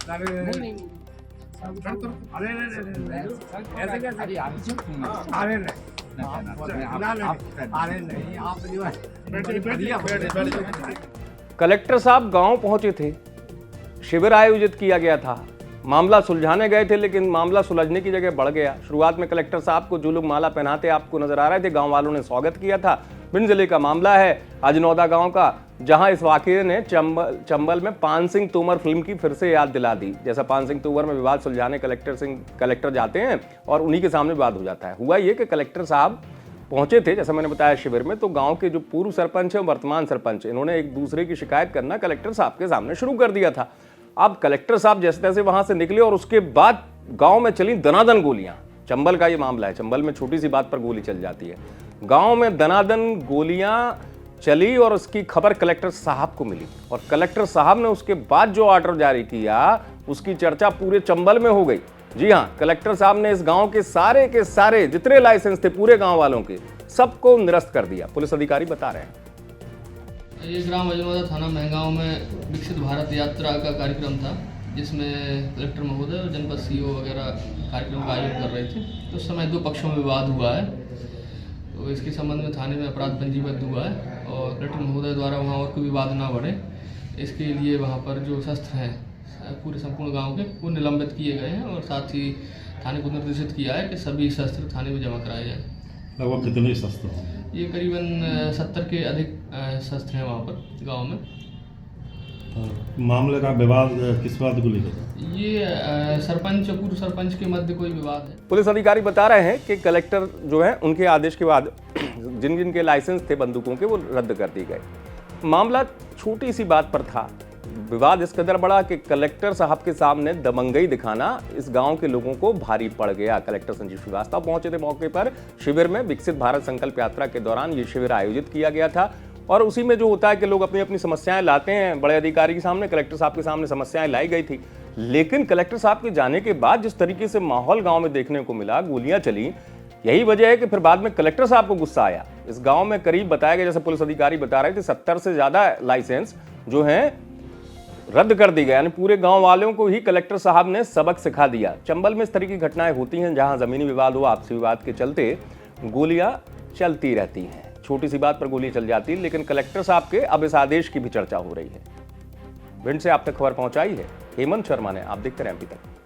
नहीं नहीं अरे ऐसे कैसे अरे आप क्यों सुन रहे हो? अरे नहीं अरे नहीं आप जो है कलेक्टर साहब गांव पहुंचे थे, शिविर आयोजित किया गया था, मामला सुलझाने गए थे, लेकिन मामला सुलझने की जगह बढ़ गया। शुरुआत में कलेक्टर साहब को जो लोग माला पहनाते आपको नजर आ रहे थे, गांव वालों ने स्वागत किया था। भिंड जिले का मामला है अजनौदा गांव का, जहां इस वाकये ने चंबल में पान सिंह तोमर फिल्म की फिर से याद दिला दी। जैसा पान सिंह तोमर में विवाद सुलझाने कलेक्टर जाते हैं और उन्हीं के सामने विवाद हो जाता है। हुआ ये कि कलेक्टर साहब पहुंचे थे, जैसा मैंने बताया, शिविर में। तो गांव के जो पूर्व सरपंच है, वर्तमान सरपंच, इन्होंने एक दूसरे की शिकायत करना कलेक्टर साहब के सामने शुरू कर दिया था। अब कलेक्टर साहब जैसे तैसे वहां से निकले और उसके बाद गांव में चली दनादन गोलियां। चंबल का ये मामला है, चंबल में छोटी सी बात पर गोली चल जाती है। गांव में दनादन गोलियां चली और उसकी खबर कलेक्टर साहब को मिली और कलेक्टर साहब ने उसके बाद जो ऑर्डर जारी किया उसकी चर्चा पूरे चंबल में हो गई। जी हाँ, कलेक्टर साहब ने इस गांव के सारे जितने लाइसेंस थे पूरे गांव वालों के, सबको निरस्त कर दिया। पुलिस अधिकारी बता रहे हैं। ये ग्राम अजनौदा थाना महगांव में विकसित भारत यात्रा का कार्यक्रम था, जिसमें कलेक्टर महोदय और जनपद सीईओ वगैरह कार्यक्रम का आयोजन कर रहे थे। तो उस समय दो पक्षों में विवाद हुआ है, तो इसके संबंध में थाने में अपराध पंजीबद्ध हुआ है और कलेक्टर महोदय द्वारा वहाँ और कोई विवाद ना बढ़े, इसके लिए वहाँ पर जो शस्त्र हैं पूरे संपूर्ण गांव के वो निलंबित किए गए हैं और साथ ही थाने को निर्देशित किया है कि सभी शस्त्र थाने में जमा कराए जाए। लगभग कितने शस्त्र हैं? ये करीबन 70 के अधिक शस्त्र हैं वहाँ पर गांव में। मामले का विवाद किस बात को लेकर? ये सरपंच और पूर्व सरपंच के मध्य कोई विवाद है। पुलिस अधिकारी बता रहे हैं कि कलेक्टर जो है उनके आदेश के बाद जिन जिन के लाइसेंस थे बंदूकों के वो रद्द कर दिए गए। मामला छोटी सी बात पर था, विवाद इस कदर बड़ा कि कलेक्टर साहब के सामने दबंगई दिखाना इस गांव के लोगों को भारी पड़ गया। कलेक्टर संजीव श्रीवास्तव पहुंचे थे मौके पर। शिविर में विकसित भारत संकल्प यात्रा के दौरान ये शिविर आयोजित किया गया था और उसी में जो होता है कि लोग अपनी अपनी समस्याएं लाते हैं बड़े अधिकारी के सामने, कलेक्टर साहब के सामने समस्याएं लाई गई थी। लेकिन कलेक्टर साहब के जाने के बाद जिस तरीके से माहौल गांव में देखने को मिला, गोलियां चली, यही वजह है कि फिर बाद में कलेक्टर साहब को गुस्सा आया। इस गांव में करीब बताया गया, जैसे पुलिस अधिकारी बता रहे थे, 70 से ज्यादा लाइसेंस जो हैं रद्द कर दी गए। यानी पूरे गांव वालों को ही कलेक्टर साहब ने सबक सिखा दिया। चंबल में इस तरह की घटनाएं होती हैं जहां जमीनी विवाद हो, आपसी विवाद के चलते गोलियां चलती रहती हैं। छोटी सी बात पर गोली चल जाती है, लेकिन कलेक्टर साहब के अब इस आदेश की भी चर्चा हो रही है। भिंड से आप तक खबर पहुंचाई है हेमंत शर्मा ने। आप देखते रहे एमपी तक।